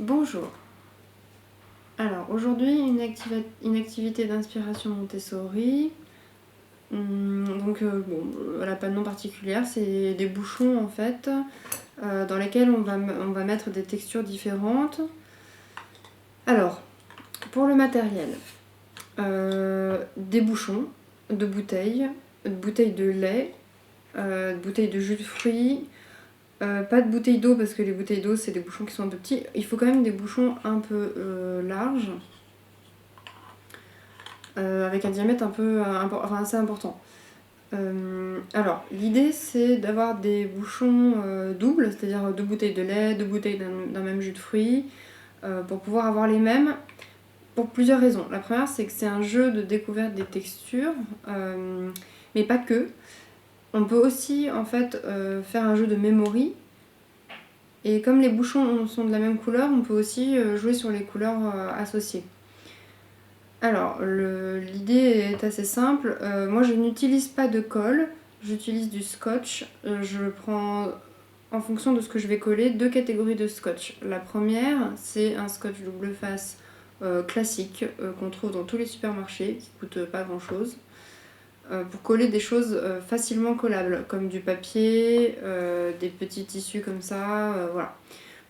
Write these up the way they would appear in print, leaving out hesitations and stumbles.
Bonjour. Alors aujourd'hui une activité d'inspiration Montessori. Elle n'a pas de nom particulier, c'est des bouchons en fait dans lesquels on va mettre des textures différentes. Alors pour le matériel, des bouchons de bouteilles de lait, de bouteilles de jus de fruits. Pas de bouteilles d'eau parce que les bouteilles d'eau c'est des bouchons qui sont un peu petits. Il faut quand même des bouchons un peu larges avec un diamètre un peu assez important. Alors l'idée c'est d'avoir des bouchons doubles, c'est-à-dire 2 bouteilles de lait, 2 bouteilles d'un même jus de fruits pour pouvoir avoir les mêmes pour plusieurs raisons. La première c'est que c'est un jeu de découverte des textures mais pas que. On peut aussi en fait faire un jeu de memory. Et comme les bouchons sont de la même couleur, on peut aussi jouer sur les couleurs associées. Alors, l'idée est assez simple. Moi, je n'utilise pas de colle, j'utilise du scotch. Je prends, en fonction de ce que je vais coller, 2 catégories de scotch. La première, c'est un scotch double face classique qu'on trouve dans tous les supermarchés, qui coûte pas grand-chose. Pour coller des choses facilement collables, comme du papier, des petits tissus comme ça, voilà.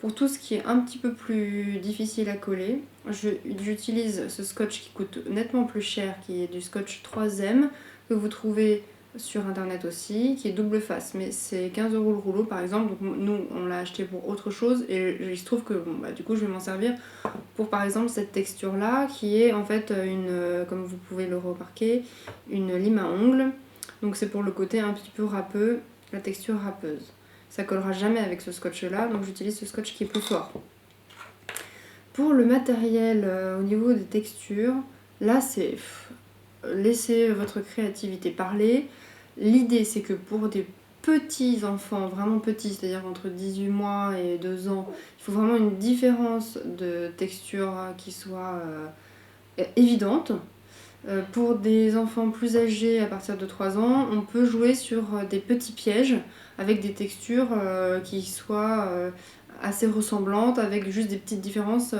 Pour tout ce qui est un petit peu plus difficile à coller, j'utilise ce scotch qui coûte nettement plus cher, qui est du scotch 3M, que vous trouvez sur internet aussi, qui est double face, mais c'est 15 € le rouleau par exemple, donc nous on l'a acheté pour autre chose, et il se trouve que du coup je vais m'en servir pour par exemple cette texture là, qui est en fait comme vous pouvez le remarquer, une lime à ongles, donc c'est pour le côté un petit peu râpeux, la texture râpeuse. Ça collera jamais avec ce scotch là, donc j'utilise ce scotch qui est plus fort. Pour le matériel au niveau des textures, là c'est laissez votre créativité parler. L'idée c'est que pour des petits enfants, vraiment petits, c'est-à-dire entre 18 mois et 2 ans, il faut vraiment une différence de texture qui soit évidente. Pour des enfants plus âgés, à partir de 3 ans, on peut jouer sur des petits pièges avec des textures qui soient assez ressemblantes, avec juste des petites différences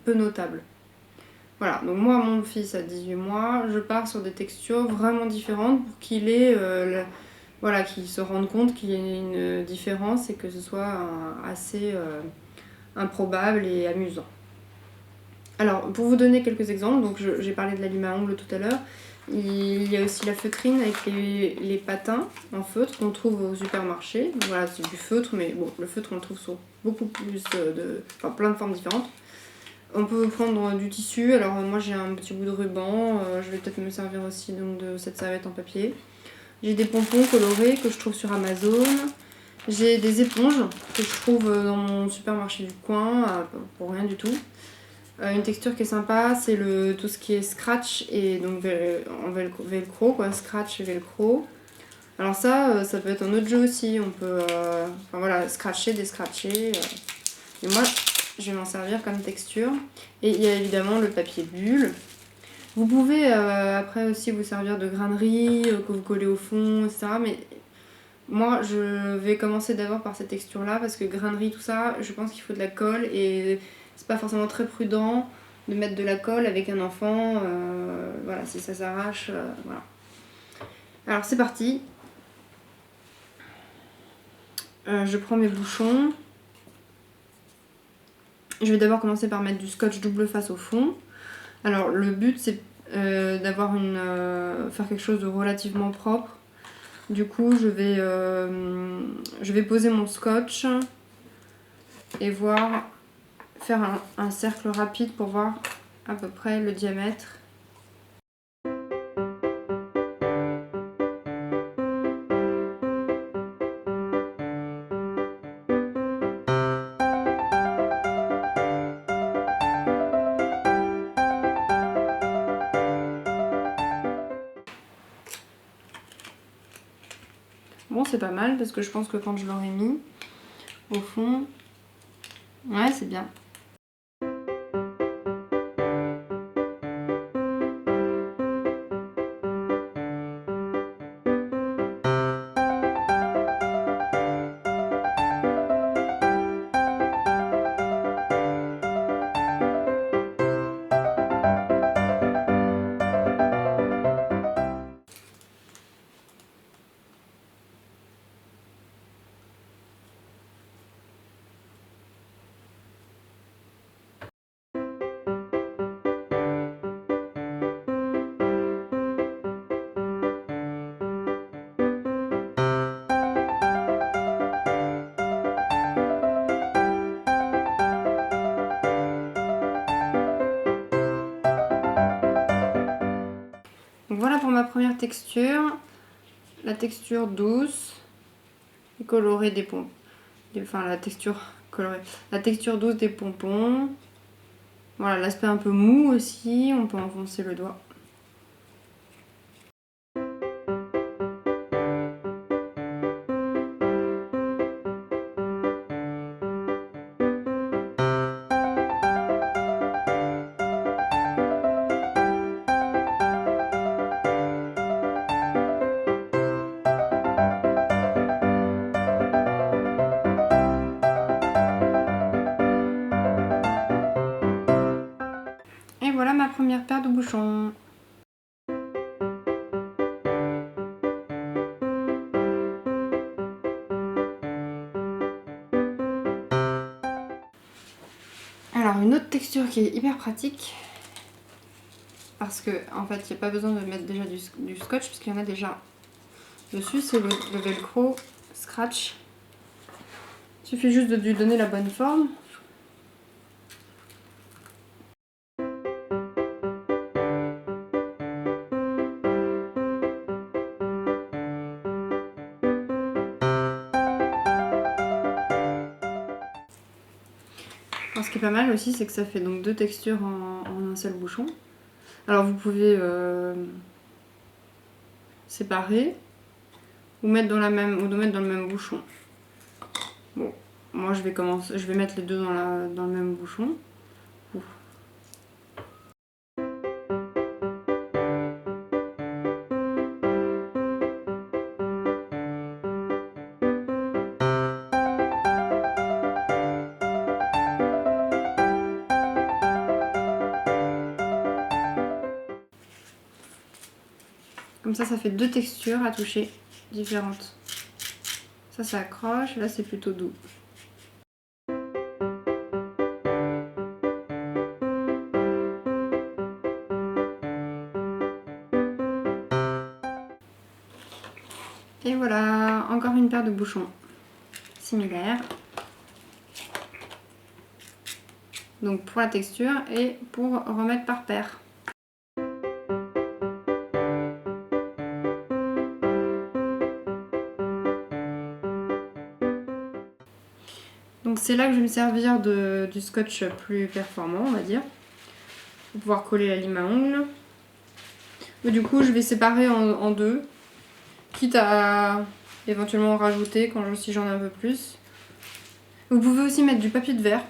peu notables. Voilà, donc moi, mon fils a 18 mois, je pars sur des textures vraiment différentes pour qu'il ait, qu'il se rende compte qu'il y a une différence et que ce soit assez improbable et amusant. Alors, pour vous donner quelques exemples, donc j'ai parlé de la lime à ongles tout à l'heure, il y a aussi la feutrine avec les patins en feutre qu'on trouve au supermarché. Donc voilà, c'est du feutre, mais bon, le feutre on le trouve sur beaucoup plus plein de formes différentes. On peut prendre du tissu, alors moi j'ai un petit bout de ruban, je vais peut-être me servir aussi donc, de cette serviette en papier. J'ai des pompons colorés que je trouve sur Amazon. J'ai des éponges que je trouve dans mon supermarché du coin, pour rien du tout. Une texture qui est sympa, c'est tout ce qui est scratch et donc en velcro, quoi, scratch et velcro. Alors ça peut être un autre jeu aussi, on peut scratcher, descratcher. Et moi, je vais m'en servir comme texture. Et il y a évidemment le papier bulle. Vous pouvez après aussi vous servir de grainerie que vous collez au fond, etc. Mais moi, je vais commencer d'abord par cette texture-là parce que grainerie, tout ça, je pense qu'il faut de la colle et c'est pas forcément très prudent de mettre de la colle avec un enfant. Si ça s'arrache, voilà. Alors c'est parti. Je prends mes bouchons. Je vais d'abord commencer par mettre du scotch double face au fond. Alors le but c'est faire quelque chose de relativement propre. Du coup je vais poser mon scotch et faire un cercle rapide pour voir à peu près le diamètre. Bon, c'est pas mal parce que je pense que quand je l'aurai mis au fond, ouais, c'est bien. Donc voilà pour ma première texture. La texture douce et colorée des pompons. Enfin la texture colorée. La texture douce des pompons. Voilà, l'aspect un peu mou aussi, on peut enfoncer le doigt. Et voilà ma première paire de bouchons. Alors une autre texture qui est hyper pratique, parce que en fait il n'y a pas besoin de mettre déjà du scotch parce qu'il y en a déjà dessus, c'est le velcro scratch. Il suffit juste de lui donner la bonne forme. Alors, ce qui est pas mal aussi, c'est que ça fait donc deux textures en un seul bouchon. Alors vous pouvez séparer ou mettre dans le même bouchon. Bon, moi je vais mettre les deux dans le même bouchon. Ouf. Comme ça fait deux textures à toucher différentes. Ça accroche, là c'est plutôt doux. Et voilà, encore une paire de bouchons similaires. Donc pour la texture et pour remettre par paire. Donc c'est là que je vais me servir du scotch plus performant, on va dire, pour pouvoir coller la lime à ongles. Mais du coup je vais séparer en deux, quitte à éventuellement en rajouter si j'en ai un peu plus. Vous pouvez aussi mettre du papier de verre.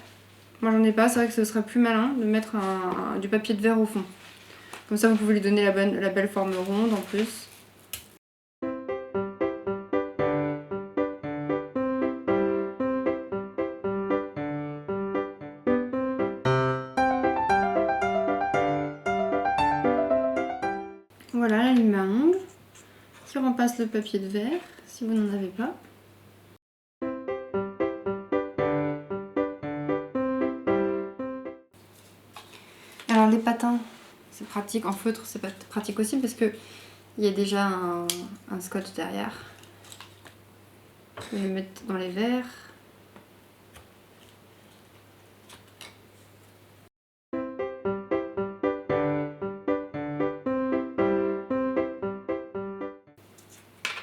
Moi j'en ai pas, c'est vrai que ce serait plus malin de mettre du papier de verre au fond. Comme ça vous pouvez lui donner la belle forme ronde en plus. Voilà la lime à ongles qui remplace le papier de verre si vous n'en avez pas. Alors les patins, c'est pratique, en feutre c'est pratique aussi parce que il y a déjà un scotch derrière. Je vais le mettre dans les verres.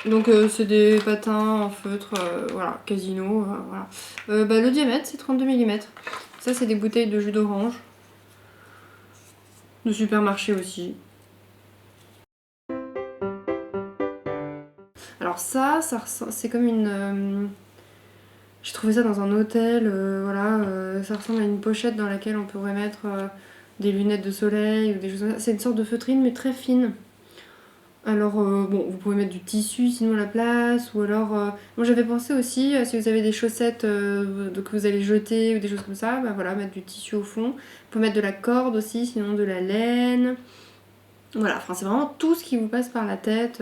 Donc c'est des patins en feutre, voilà, Casino, voilà. Le diamètre c'est 32 mm. Ça c'est des bouteilles de jus d'orange. De supermarché aussi. Alors c'est comme une... j'ai trouvé ça dans un hôtel, voilà, ça ressemble à une pochette dans laquelle on pourrait mettre des lunettes de soleil ou des choses comme ça. C'est une sorte de feutrine mais très fine. Alors bon, vous pouvez mettre du tissu sinon à la place, ou alors... moi j'avais pensé aussi, si vous avez des chaussettes que vous allez jeter ou des choses comme ça, bah voilà, mettre du tissu au fond. Vous pouvez mettre de la corde aussi, sinon de la laine. Voilà, enfin c'est vraiment tout ce qui vous passe par la tête.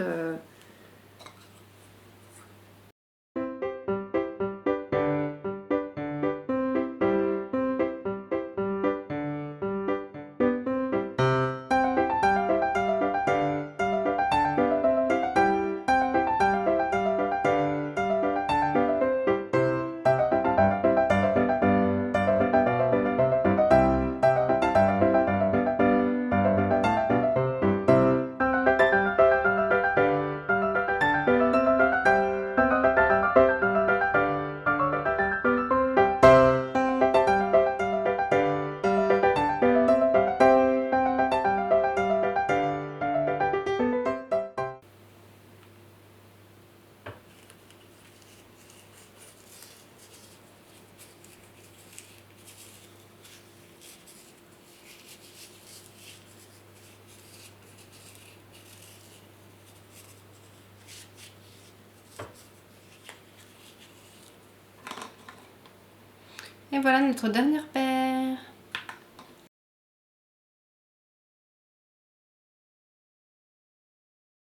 Et voilà notre dernière paire.